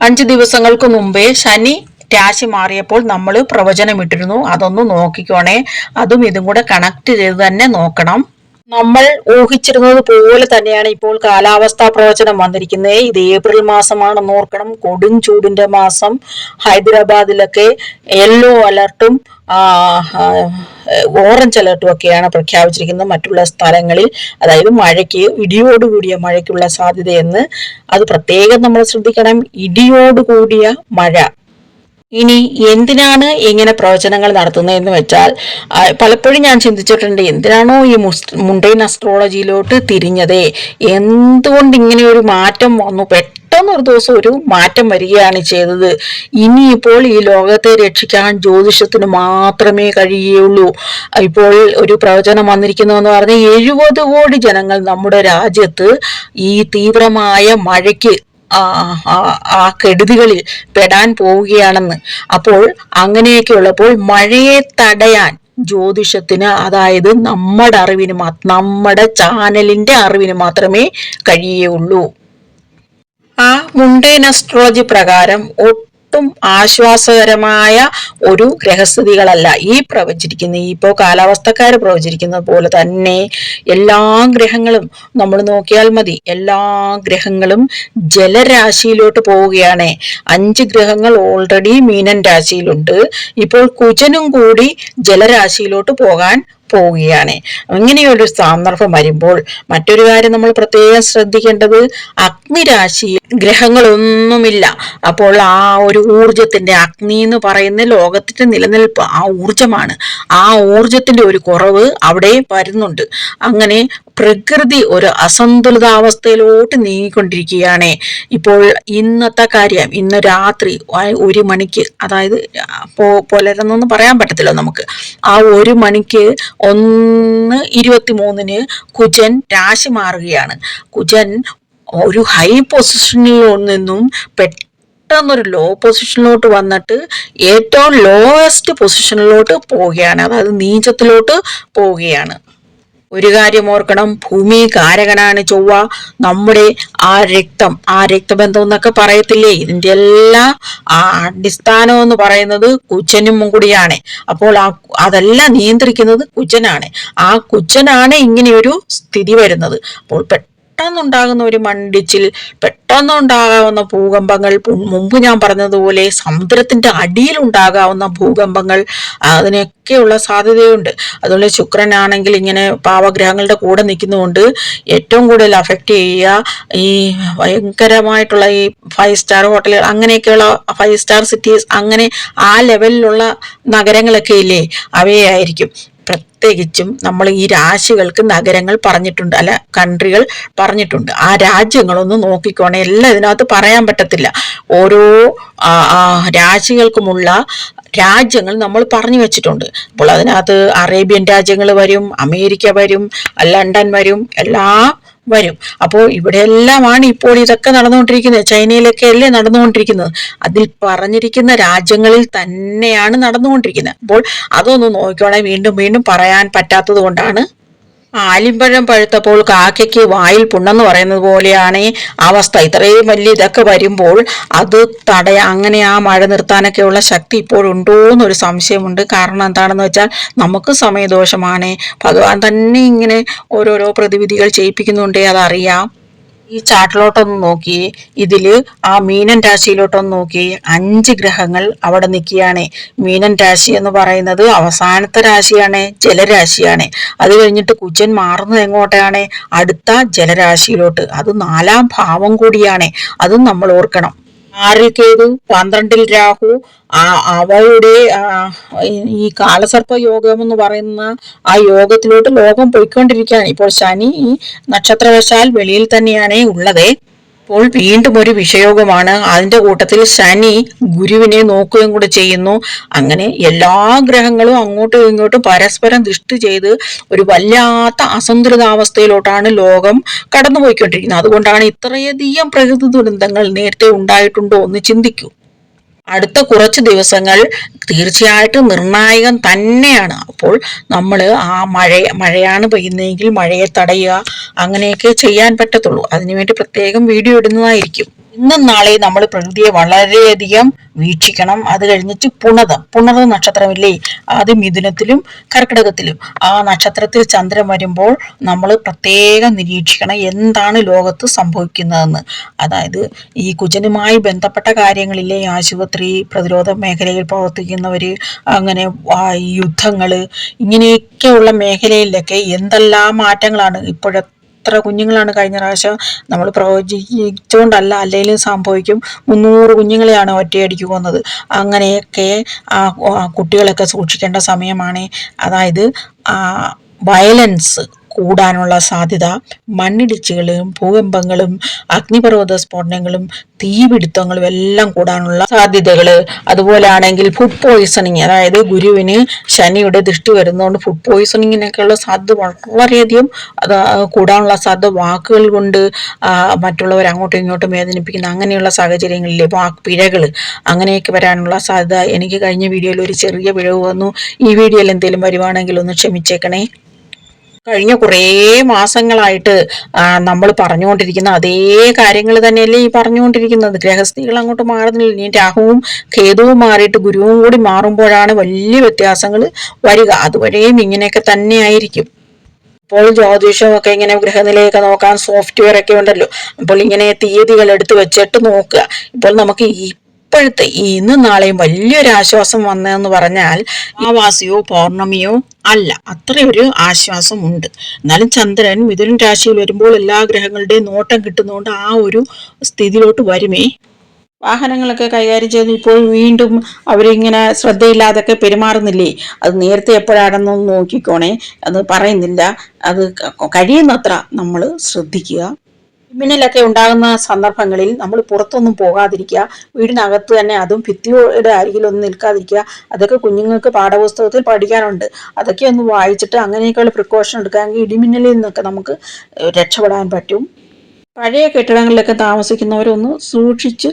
5 ദിവസങ്ങൾക്ക് മുമ്പേ ശനി രാശി മാറിയപ്പോൾ നമ്മൾ പ്രവചനമിട്ടിരുന്നു. അതൊന്ന് നോക്കിക്കോണേ. അതും ഇതും കൂടെ കണക്ട് ചെയ്ത് തന്നെ നോക്കണം. നമ്മൾ ഊഹിച്ചിരുന്നത് പോലെ തന്നെയാണ് ഇപ്പോൾ കാലാവസ്ഥാ പ്രവചനം വന്നിരിക്കുന്നത്. ഇത് ഏപ്രിൽ മാസമാണെന്ന് ഓർക്കണം. കൊടും ചൂടിന്റെ മാസം. ഹൈദരാബാദിലൊക്കെ യെല്ലോ അലർട്ടും ഓറഞ്ച് അലർട്ടും ഒക്കെയാണ് പ്രഖ്യാപിച്ചിരിക്കുന്നത്. മറ്റുള്ള സ്ഥലങ്ങളിൽ അതായത് മഴയ്ക്ക് ഇടിയോടുകൂടിയ മഴയ്ക്കുള്ള സാധ്യതയെന്ന് അത് പ്രത്യേകം നമ്മൾ ശ്രദ്ധിക്കണം. ഇടിയോടുകൂടിയ മഴ. ഇനി എന്തിനാണ് ഇങ്ങനെ പ്രവചനങ്ങൾ നടത്തുന്നതെന്ന് വെച്ചാൽ പലപ്പോഴും ഞാൻ ചിന്തിച്ചിട്ടുണ്ട്, എന്തിനാണോ ഈ മുണ്ടൈൻ അസ്ട്രോളജിയിലോട്ട് തിരിഞ്ഞത്, എന്തുകൊണ്ട് ഇങ്ങനെ ഒരു മാറ്റം വന്നു, പെട്ടെന്നൊരു ദിവസം ഒരു മാറ്റം വരികയാണ് ചെയ്തത്. ഇനിയിപ്പോൾ ഈ ലോകത്തെ രക്ഷിക്കാൻ ജ്യോതിഷത്തിന് മാത്രമേ കഴിയുള്ളൂ. ഇപ്പോൾ ഒരു പ്രവചനം വന്നിരിക്കുന്നതെന്ന് പറഞ്ഞാൽ 70 കോടി ജനങ്ങൾ നമ്മുടെ രാജ്യത്ത് ഈ തീവ്രമായ മഴയ്ക്ക് ആ കെടുതികളിൽ പെടാൻ പോവുകയാണെന്ന്. അപ്പോൾ അങ്ങനെയൊക്കെ ഉള്ളപ്പോൾ മഴയെ തടയാൻ ജ്യോതിഷത്തിന്, അതായത് നമ്മുടെ ചാനലിന്റെ അറിവിന് മാത്രമേ കഴിയുള്ളൂ. ആ മുണ്ടൈൻ അസ്ട്രോളജി പ്രകാരം ഒട്ടും ആശ്വാസകരമായ ഒരു ഗ്രഹസ്ഥിതികളല്ല ഈ പ്രവചിച്ചിരിക്കുന്നത്. ഇപ്പോൾ കാലാവസ്ഥക്കാർ പ്രവചിക്കുന്നത് പോലെ തന്നെ എല്ലാ ഗ്രഹങ്ങളും നമ്മൾ നോക്കിയാൽ മതി, എല്ലാ ഗ്രഹങ്ങളും ജലരാശിയിലോട്ട് പോവുകയാണ്. 5 ഗ്രഹങ്ങൾ ഓൾറെഡി മീനൻ രാശിയിലുണ്ട്. ഇപ്പോൾ കുജനും കൂടി ജലരാശിയിലോട്ട് പോവുകയാണ്. ഇങ്ങനെയൊരു സന്ദർഭം വരുമ്പോൾ മറ്റൊരു കാര്യം നമ്മൾ പ്രത്യേകം ശ്രദ്ധിക്കേണ്ടത്, അഗ്നിരാശി ഗ്രഹങ്ങളൊന്നുമില്ല. അപ്പോൾ ആ ഒരു ഊർജത്തിന്റെ, അഗ്നി എന്ന് പറയുന്ന ലോകത്തിന്റെ നിലനിൽപ്പ് ആ ഊർജമാണ്. ആ ഊർജത്തിന്റെ ഒരു കുറവ് അവിടെ വരുന്നുണ്ട്. അങ്ങനെ പ്രകൃതി ഒരു അസന്തുലിതാവസ്ഥയിലോട്ട് നീങ്ങിക്കൊണ്ടിരിക്കുകയാണ്. ഇപ്പോൾ ഇന്നത്തെ കാര്യം, ഇന്ന് രാത്രി 1 മണിക്ക്, അതായത് പുലരുന്നൊന്നും പറയാൻ പറ്റത്തില്ല നമുക്ക്, ആ 1 മണിക്ക് 1:23 കുജൻ രാശി മാറുകയാണ്. കുജൻ ഒരു ഹൈ പൊസിഷനിൽ നിന്നും പെട്ടെന്നൊരു ലോ പൊസിഷനിലോട്ട് വന്നിട്ട് ഏറ്റവും ലോവസ്റ്റ് പൊസിഷനിലോട്ട് പോവുകയാണ്, അതായത് നീചത്തിലോട്ട് പോവുകയാണ്. ഒരു കാര്യം ഓർക്കണം, ഭൂമി കാരകനാണ് ചൊവ്വ. നമ്മുടെ ആ രക്തബന്ധം എന്നൊക്കെ പറയത്തില്ലേ, ഇതിന്റെ എല്ലാം അടിസ്ഥാനം എന്ന് പറയുന്നത് കുജനും കൂടിയാണ്. അപ്പോൾ അതെല്ലാം നിയന്ത്രിക്കുന്നത് കുജനാണ്. ആ കുജനാണ് ഇങ്ങനെയൊരു സ്ഥിതി വരുന്നത്. അപ്പോൾ പെട്ടെന്നുണ്ടാകുന്ന ഒരു മണ്ണിടിച്ചിൽ, പെട്ടെന്നുണ്ടാകാവുന്ന ഭൂകമ്പങ്ങൾ, മുമ്പ് ഞാൻ പറഞ്ഞതുപോലെ സമുദ്രത്തിന്റെ അടിയിൽ ഉണ്ടാകാവുന്ന ഭൂകമ്പങ്ങൾ, അതിനൊക്കെയുള്ള സാധ്യതയുണ്ട്. അതുപോലെ ശുക്രനാണെങ്കിൽ ഇങ്ങനെ പാവഗ്രഹങ്ങളുടെ കൂടെ നിൽക്കുന്നതുകൊണ്ട് ഏറ്റവും കൂടുതൽ അഫക്റ്റ് ചെയ്യുക ഈ ഭയങ്കരമായിട്ടുള്ള ഈ 5 സ്റ്റാർ ഹോട്ടലുകൾ, അങ്ങനെയൊക്കെയുള്ള 5 സ്റ്റാർ സിറ്റീസ്, അങ്ങനെ ആ ലെവലിലുള്ള നഗരങ്ങളൊക്കെ ഇല്ലേ, അവയായിരിക്കും. പ്രത്യേകിച്ചും നമ്മൾ ഈ രാശികൾക്ക് നഗരങ്ങൾ പറഞ്ഞിട്ടുണ്ട്, അല്ല കൺട്രികൾ പറഞ്ഞിട്ടുണ്ട്. ആ രാജ്യങ്ങളൊന്ന് നോക്കിക്കോണേ. എല്ലാം ഇതിനകത്ത് പറയാൻ പറ്റത്തില്ല. ഓരോ രാശികൾക്കുമുള്ള രാജ്യങ്ങൾ നമ്മൾ പറഞ്ഞു വെച്ചിട്ടുണ്ട്. അപ്പോൾ അതിനകത്ത് അറേബ്യൻ രാജ്യങ്ങൾ വരും, അമേരിക്ക വരും, ലണ്ടൻ വരും, എല്ലാം വരും. അപ്പോൾ ഇവിടെയെല്ലാമാണ് ഇപ്പോൾ ഇതൊക്കെ നടന്നുകൊണ്ടിരിക്കുന്നത്. ചൈനയിലൊക്കെ അല്ലേ നടന്നുകൊണ്ടിരിക്കുന്നത്. അതിൽ പറഞ്ഞിരിക്കുന്ന രാജ്യങ്ങളിൽ തന്നെയാണ് നടന്നുകൊണ്ടിരിക്കുന്നത്. അപ്പോൾ അതൊന്ന് നോക്കിക്കോണേ. വീണ്ടും വീണ്ടും പറയാൻ പറ്റാത്തത് കൊണ്ടാണ്. ആലിമ്പഴം പഴുത്തപ്പോൾ കാക്കയ്ക്ക് വായിൽ പുണ്ണെന്ന് പറയുന്നത് പോലെയാണ് അവസ്ഥ. ഇത്രയും വലിയ ഇതൊക്കെ വരുമ്പോൾ അത് അങ്ങനെ ആ മഴ നിർത്താനൊക്കെയുള്ള ശക്തി ഇപ്പോഴുണ്ടോ എന്നൊരു സംശയമുണ്ട്. കാരണം എന്താണെന്ന് വെച്ചാൽ നമുക്ക് സമയദോഷമാണ്. ഭഗവാൻ തന്നെ ഇങ്ങനെ ഓരോരോ പ്രതിവിധികൾ ചെയ്യിപ്പിക്കുന്നുണ്ടേ, അതറിയാം. ഈ ചാർട്ടിലോട്ടൊന്ന് നോക്കി, ഇതില് ആ മീനൻ രാശിയിലോട്ടൊന്ന് നോക്കി, 5 ഗ്രഹങ്ങൾ അവിടെ നിൽക്കുകയാണ്. മീനൻ രാശി എന്ന് പറയുന്നത് അവസാനത്തെ രാശിയാണ്, ജലരാശിയാണ്. അത് കഴിഞ്ഞിട്ട് കുജൻ മാറുന്നത് എങ്ങോട്ടാണ്? അടുത്ത ജലരാശിയിലോട്ട്. അത് 4ാം ഭാവം കൂടിയാണ്. അതും നമ്മൾ ഓർക്കണം. 6 കേതു, 12 രാഹു, അവയുടെ ഈ കാലസർപ്പ യോഗം എന്ന് പറയുന്ന ആ യോഗത്തിലോട്ട് ലോകം പോയിക്കൊണ്ടിരിക്കുകയാണ്. ഇപ്പോൾ ശനി ഈ നക്ഷത്രവശാൽ വെളിയിൽ തന്നെയാണ് ഉള്ളത്. ഇപ്പോൾ വീണ്ടും ഒരു വിഷയോഗമാണ്. അതിന്റെ കൂട്ടത്തിൽ ശനി ഗുരുവിനെ നോക്കുകയും കൂടെ ചെയ്യുന്നു. അങ്ങനെ എല്ലാ ഗ്രഹങ്ങളും അങ്ങോട്ടും ഇങ്ങോട്ടും പരസ്പരം ദൃഷ്ടി ചെയ്ത് ഒരു വല്ലാത്ത അസന്തുലിതാവസ്ഥയിലോട്ടാണ് ലോകം കടന്നുപോയിക്കൊണ്ടിരിക്കുന്നത്. അതുകൊണ്ടാണ് ഇത്രയധികം പ്രകൃതി ദുരന്തങ്ങൾ നേരത്തെ ഉണ്ടായിട്ടുണ്ടോ എന്ന് ചിന്തിക്കൂ. അടുത്ത കുറച്ച് ദിവസങ്ങൾ തീർച്ചയായിട്ടും നിർണായകം തന്നെയാണ്. അപ്പോൾ നമ്മൾ ആ മഴയാണ് പെയ്യുന്നതെങ്കിൽ മഴയെ തടയുക, അങ്ങനെയൊക്കെ ചെയ്യാൻ പറ്റത്തുള്ളൂ. അതിനുവേണ്ടി പ്രത്യേകം വീഡിയോ ഇടുന്നതായിരിക്കും. ഇന്നും നാളെ നമ്മൾ പ്രകൃതിയെ വളരെയധികം വീക്ഷിക്കണം. അത് കഴിഞ്ഞിട്ട് പുണർത നക്ഷത്രമില്ലേ, അത് മിഥുനത്തിലും കർക്കിടകത്തിലും. ആ നക്ഷത്രത്തിൽ ചന്ദ്രൻ വരുമ്പോൾ നമ്മൾ പ്രത്യേകം നിരീക്ഷിക്കണം എന്താണ് ലോകത്ത് സംഭവിക്കുന്നതെന്ന്. അതായത് ഈ കുജനുമായി ബന്ധപ്പെട്ട കാര്യങ്ങളില്ലേ, ആശുപത്രി, പ്രതിരോധ മേഖലയിൽ പ്രവർത്തിക്കുന്നവര്, അങ്ങനെ യുദ്ധങ്ങള്, ഇങ്ങനെയൊക്കെയുള്ള മേഖലയിലൊക്കെ എന്തെല്ലാം മാറ്റങ്ങളാണ് ഇപ്പോഴത്തെ. എത്ര കുഞ്ഞുങ്ങളാണ് കഴിഞ്ഞ പ്രാവശ്യം നമ്മൾ പ്രവചിച്ചുകൊണ്ടല്ല, അല്ലെങ്കിലും സംഭവിക്കും, 300 കുഞ്ഞുങ്ങളെയാണ് ഒറ്റയടിക്ക് കൊന്നത്. അങ്ങനെയൊക്കെ കുട്ടികളൊക്കെ സൂക്ഷിക്കേണ്ട സമയമാണ്. അതായത് വയലൻസ് കൂടാനുള്ള സാധ്യത, മണ്ണിടിച്ചുകളും ഭൂകമ്പങ്ങളും അഗ്നിപർവ്വത സ്ഫോടനങ്ങളും തീപിടുത്തങ്ങളും എല്ലാം കൂടാനുള്ള സാധ്യതകൾ. അതുപോലെ ആണെങ്കിൽ ഫുഡ് പോയിസണിങ്, അതായത് ഗുരുവിന് ശനിയുടെ ദൃഷ്ടി വരുന്നതുകൊണ്ട് ഫുഡ് പോയിസണിങ്ങിനൊക്കെയുള്ള സാധ്യത വളരെയധികം കൂടാനുള്ള സാധ്യത. വാക്കുകൾ കൊണ്ട് മറ്റുള്ളവർ അങ്ങോട്ടും ഇങ്ങോട്ടും വേദനിപ്പിക്കുന്ന അങ്ങനെയുള്ള സാഹചര്യങ്ങളിലെ പിഴകൾ, അങ്ങനെയൊക്കെ വരാനുള്ള സാധ്യത. എനിക്ക് കഴിഞ്ഞ വീഡിയോയിൽ ഒരു ചെറിയ പിഴവ് വന്നു. ഈ വീഡിയോയിൽ എന്തെങ്കിലും വരുവാണെങ്കിൽ ഒന്ന് ക്ഷമിച്ചേക്കണേ. കഴിഞ്ഞ കുറേ മാസങ്ങളായിട്ട് നമ്മൾ പറഞ്ഞുകൊണ്ടിരിക്കുന്ന അതേ കാര്യങ്ങൾ തന്നെയല്ലേ ഈ പറഞ്ഞുകൊണ്ടിരിക്കുന്നത്. ഗ്രഹസ്ഥികൾ അങ്ങോട്ട് മാറുന്നില്ല. ഇനി രാഹുവും കേതുവും മാറിയിട്ട് ഗുരുവും കൂടി മാറുമ്പോഴാണ് വലിയ വ്യത്യാസങ്ങൾ വരിക. അതുവരെയും ഇങ്ങനെയൊക്കെ തന്നെ ആയിരിക്കും. ഇപ്പോൾ ജ്യോതിഷമൊക്കെ ഇങ്ങനെ ഗ്രഹനിലയൊക്കെ നോക്കാൻ സോഫ്റ്റ്വെയർ ഒക്കെ ഉണ്ടല്ലോ. അപ്പോൾ ഇങ്ങനെ തീയതികൾ എടുത്ത് വെച്ചിട്ട് നോക്കുക. ഇപ്പോൾ നമുക്ക് ഇപ്പോഴത്തെ ഇന്നും നാളെയും വലിയൊരു ആശ്വാസം വന്നതെന്ന് പറഞ്ഞാൽ അമാവാസിയോ പൗർണമിയോ അല്ല, അത്രയൊരു ആശ്വാസം ഉണ്ട്. എന്നാലും ചന്ദ്രൻ മിഥുന രാശിയിൽ വരുമ്പോൾ എല്ലാ ഗ്രഹങ്ങളുടെയും നോട്ടം കിട്ടുന്നതുകൊണ്ട് ആ ഒരു സ്ഥിതിയിലോട്ട് വരുമേ. വാഹനങ്ങളൊക്കെ കൈകാര്യം ചെയ്ത് ഇപ്പോൾ വീണ്ടും അവരിങ്ങനെ ശ്രദ്ധയില്ലാതൊക്കെ പെരുമാറുന്നില്ലേ. അത് നേരത്തെ എപ്പോഴാണെന്നൊന്ന് നോക്കിക്കോണേ, അത് പറയുന്നില്ല. അത് കഴിയുന്നത്ര നമ്മൾ ശ്രദ്ധിക്കുക. മിന്നലൊക്കെ ഉണ്ടാകുന്ന സന്ദർഭങ്ങളിൽ നമ്മൾ പുറത്തൊന്നും പോകാതിരിക്കുക. വീടിനകത്ത് തന്നെ, അതും ഭിത്തിയുടെ അരികിലൊന്നും നിൽക്കാതിരിക്കുക. അതൊക്കെ കുഞ്ഞുങ്ങൾക്ക് പാഠപുസ്തകത്തിൽ പഠിക്കാനുണ്ട്. അതൊക്കെ ഒന്ന് വായിച്ചിട്ട് അങ്ങനെയൊക്കെയുള്ള പ്രിക്കോഷൻ എടുക്കാമെങ്കിൽ ഇടിമിന്നലിൽ നിന്നൊക്കെ നമുക്ക് രക്ഷപ്പെടാൻ പറ്റും. പഴയ കെട്ടിടങ്ങളിലൊക്കെ താമസിക്കുന്നവരൊന്ന് സൂക്ഷിച്ച്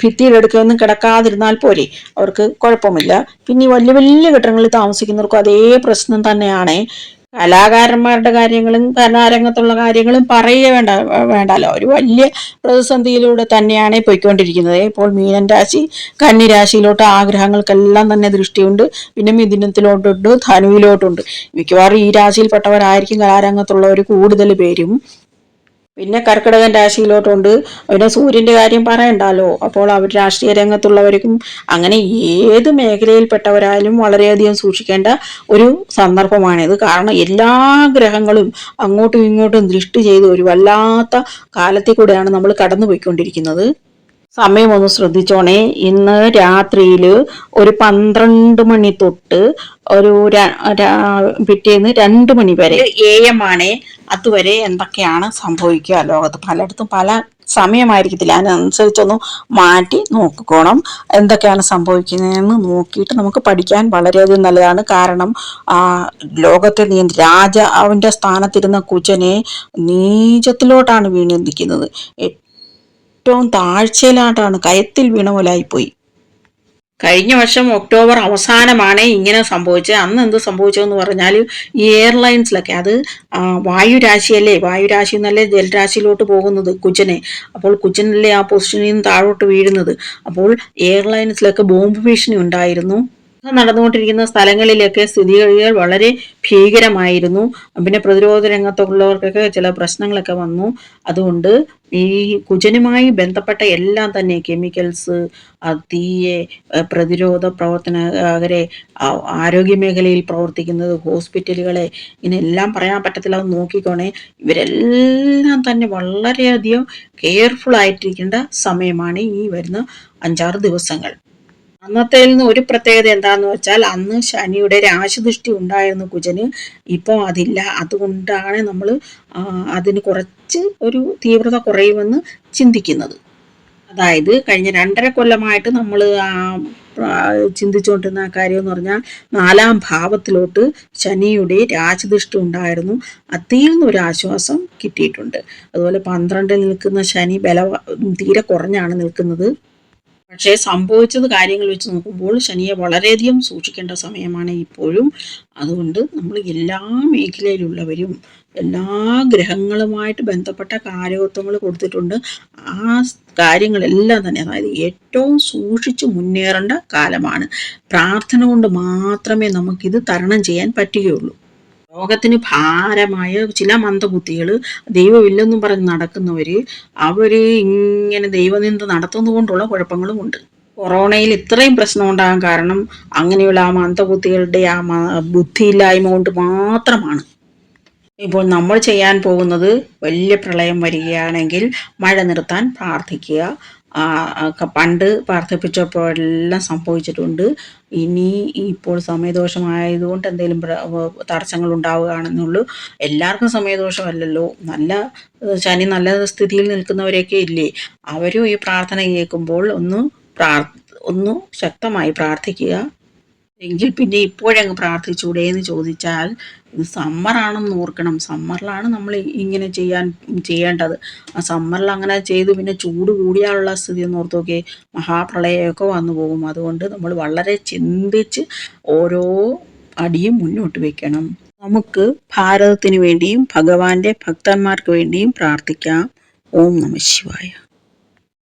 ഭിത്തിയിലെടുക്കൊന്നും കിടക്കാതിരുന്നാൽ പോരെ, അവർക്ക് കുഴപ്പമില്ല. പിന്നെ വലിയ വലിയ കെട്ടിടങ്ങളിൽ താമസിക്കുന്നവർക്കും അതേ പ്രശ്നം തന്നെയാണ്. കലാകാരന്മാരുടെ കാര്യങ്ങളും കലാരംഗത്തുള്ള കാര്യങ്ങളും വേണ്ടല്ലോ. ഒരു വലിയ പ്രതിസന്ധിയിലൂടെ തന്നെയാണ് പോയിക്കൊണ്ടിരിക്കുന്നത്. ഇപ്പോൾ മീനൻ രാശി, കന്നി രാശിയിലോട്ട് ആഗ്രഹങ്ങൾക്കെല്ലാം തന്നെ ദൃഷ്ടിയുണ്ട്. പിന്നെ മിഥുനത്തിലോട്ടുണ്ട്, ധനുവിലോട്ടുണ്ട്. മിക്കവാറും ഈ രാശിയിൽപ്പെട്ടവരായിരിക്കും കലാരംഗത്തുള്ളവർ കൂടുതൽ പേരും. പിന്നെ കർക്കിടകൻ രാശിയിലോട്ടുണ്ട്. പിന്നെ സൂര്യന്റെ കാര്യം പറയണ്ടല്ലോ. അപ്പോൾ അവർ രാഷ്ട്രീയ രംഗത്തുള്ളവർക്കും അങ്ങനെ ഏത് മേഖലയിൽപ്പെട്ടവരായാലും വളരെയധികം സൂക്ഷിക്കേണ്ട ഒരു സന്ദർഭമാണിത്. കാരണം എല്ലാ ഗ്രഹങ്ങളും അങ്ങോട്ടും ഇങ്ങോട്ടും ദൃഷ്ടി ചെയ്ത് ഒരു വല്ലാത്ത കാലത്തിൽ കൂടെയാണ് നമ്മൾ കടന്നുപോയിക്കൊണ്ടിരിക്കുന്നത്. സമയം ഒന്ന് ശ്രദ്ധിച്ചോണേ. ഇന്ന് രാത്രിയിൽ ഒരു 12 മണി തൊട്ട് ഒരു പിറ്റേന്ന് 2 മണി വരെ AM ആണ്. അതുവരെ എന്തൊക്കെയാണ് സംഭവിക്കുക ലോകത്ത്? പലയിടത്തും പല സമയമായിരിക്കത്തില്ല. അതിനനുസരിച്ചൊന്ന് മാറ്റി നോക്കിക്കോണം. എന്തൊക്കെയാണ് സംഭവിക്കുന്നതെന്ന് നോക്കിയിട്ട് നമുക്ക് പഠിക്കാൻ വളരെയധികം നല്ലതാണ്. കാരണം ലോകത്തെ രാജാവിൻ്റെ സ്ഥാനത്തിരുന്ന കുജനെ നീചത്തിലോട്ടാണ് വീണിരിക്കുന്നത്. ഏറ്റവും താഴ്ചയിലായിട്ടാണ്, കയത്തിൽ വീണ പോലായിപ്പോയി. കഴിഞ്ഞ വർഷം ഒക്ടോബർ അവസാനമാണ് ഇങ്ങനെ സംഭവിച്ചത്. അന്ന് എന്ത് സംഭവിച്ചതെന്ന് പറഞ്ഞാൽ ഈ എയർലൈൻസിലൊക്കെ, അത് വായുരാശിയല്ലേ, വായുരാശി എന്നല്ലേ ജലരാശിയിലോട്ട് പോകുന്നത് കുജനെ. അപ്പോൾ കുജനല്ലേ ആ പൊസിഷനിൽ നിന്ന് താഴോട്ട് വീഴുന്നത്. അപ്പോൾ എയർലൈൻസിലൊക്കെ ബോംബ് ഭീഷണി ഉണ്ടായിരുന്നു. നടന്നുകൊണ്ടിരിക്കുന്ന സ്ഥലങ്ങളിലൊക്കെ സ്ഥിതിഗതികൾ വളരെ ഭീകരമായിരുന്നു. പിന്നെ പ്രതിരോധ രംഗത്തുള്ളവർക്കൊക്കെ ചില പ്രശ്നങ്ങളൊക്കെ വന്നു. അതുകൊണ്ട് ഈ കുജനുമായി ബന്ധപ്പെട്ട എല്ലാം തന്നെ കെമിക്കൽസ്, തീയെ, പ്രതിരോധ പ്രവർത്തനകരെ, ആരോഗ്യ മേഖലയിൽ പ്രവർത്തിക്കുന്നത്, ഹോസ്പിറ്റലുകളെ, ഇങ്ങനെല്ലാം പറയാൻ പറ്റത്തില്ല. അത് നോക്കിക്കോണേ. ഇവരെല്ലാം തന്നെ വളരെയധികം കെയർഫുൾ ആയിട്ടിരിക്കേണ്ട സമയമാണ് ഈ വരുന്ന 5-6 ദിവസങ്ങൾ. അന്നത്തേൽ നിന്ന് ഒരു പ്രത്യേകത എന്താണെന്ന് വെച്ചാൽ, അന്ന് ശനിയുടെ രാശിദൃഷ്ടി ഉണ്ടായിരുന്നു കുജന്. ഇപ്പോൾ അതില്ല. അതുകൊണ്ടാണ് നമ്മൾ അതിന് കുറച്ച് ഒരു തീവ്രത കുറയുമെന്ന് ചിന്തിക്കുന്നത്. അതായത് കഴിഞ്ഞ 2.5 കൊല്ലമായിട്ട് നമ്മൾ ചിന്തിച്ചുകൊണ്ടിരുന്ന കാര്യം എന്ന് പറഞ്ഞാൽ 4-ാം ഭാവത്തിലോട്ട് ശനിയുടെ രാശിദൃഷ്ടി ഉണ്ടായിരുന്നു. അതിൽ നിന്നൊരു ആശ്വാസം കിട്ടിയിട്ടുണ്ട്. അതുപോലെ 12-ൽ നിൽക്കുന്ന ശനി തീരെ കുറഞ്ഞാണ് നിൽക്കുന്നത്. പക്ഷേ സംഭവിച്ചത് കാര്യങ്ങൾ വെച്ച് നോക്കുമ്പോൾ ശനിയെ വളരെയധികം സൂക്ഷിക്കേണ്ട സമയമാണ് ഇപ്പോഴും. അതുകൊണ്ട് നമ്മൾ എല്ലാ മേഖലയിലുള്ളവരും എല്ലാ ഗ്രഹങ്ങളുമായിട്ട് ബന്ധപ്പെട്ട കാര്യത്വങ്ങൾ കൊടുത്തിട്ടുണ്ട്. ആ കാര്യങ്ങളെല്ലാം തന്നെ, അതായത് ഏറ്റവും സൂക്ഷിച്ച് മുന്നേറേണ്ട കാലമാണ്. പ്രാർത്ഥന കൊണ്ട് മാത്രമേ നമുക്കിത് തരണം ചെയ്യാൻ പറ്റുകയുള്ളൂ. ലോകത്തിന് ഭാരമായ ചില മന്ദബുദ്ധികൾ, ദൈവമില്ലെന്നും പറഞ്ഞ് നടക്കുന്നവർ, അവർ ഇങ്ങനെ ദൈവനിന്ദ നടത്തുന്നത് കൊണ്ടുള്ള കുഴപ്പങ്ങളുമുണ്ട്. കൊറോണയിൽ ഇത്രയും പ്രശ്നം ഉണ്ടാകാൻ കാരണം അങ്ങനെയുള്ള ആ മന്ദബുദ്ധികളുടെ ആ ബുദ്ധിയില്ലായ്മ കൊണ്ട് മാത്രമാണ്. ഇപ്പോൾ നമ്മൾ ചെയ്യാൻ പോകുന്നത്, വലിയ പ്രളയം വരികയാണെങ്കിൽ മഴ നിർത്താൻ പ്രാർത്ഥിക്കുക. പണ്ട് പ്രാർത്ഥിപ്പിച്ചപ്പോഴെല്ലാം സംഭവിച്ചിട്ടുണ്ട്. ഇനി ഇപ്പോൾ സമയദോഷമായതുകൊണ്ട് എന്തെങ്കിലും തടസ്സങ്ങൾ ഉണ്ടാവുകയാണെന്നുള്ളൂ. എല്ലാവർക്കും സമയദോഷമല്ലല്ലോ. നല്ല ശനി നല്ല സ്ഥിതിയിൽ നിൽക്കുന്നവരൊക്കെ ഇല്ലേ, അവരും ഈ പ്രാർത്ഥന കേൾക്കുമ്പോൾ ഒന്ന് ശക്തമായി പ്രാർത്ഥിക്കുക. എങ്കിൽ പിന്നെ ഇപ്പോഴങ്ങ് പ്രാർത്ഥിച്ചൂടെ എന്ന് ചോദിച്ചാൽ, ഇത് സമ്മറാണെന്ന് ഓർക്കണം. സമ്മറിലാണ് നമ്മൾ ഇങ്ങനെ ചെയ്യേണ്ടത്. ആ സമ്മറിൽ അങ്ങനെ ചെയ്തു പിന്നെ ചൂട് കൂടിയാലുള്ള സ്ഥിതി ഒന്ന് ഓർത്ത് നോക്കിയേ, മഹാപ്രളയമൊക്കെ വന്നു പോകും. അതുകൊണ്ട് നമ്മൾ വളരെ ചിന്തിച്ച് ഓരോ അടിയും മുന്നോട്ട് വെക്കണം. നമുക്ക് ഭാരതത്തിന് വേണ്ടിയും ഭഗവാന്റെ ഭക്തന്മാർക്ക് വേണ്ടിയും പ്രാർത്ഥിക്കാം. ഓം നമഃ ശിവായ.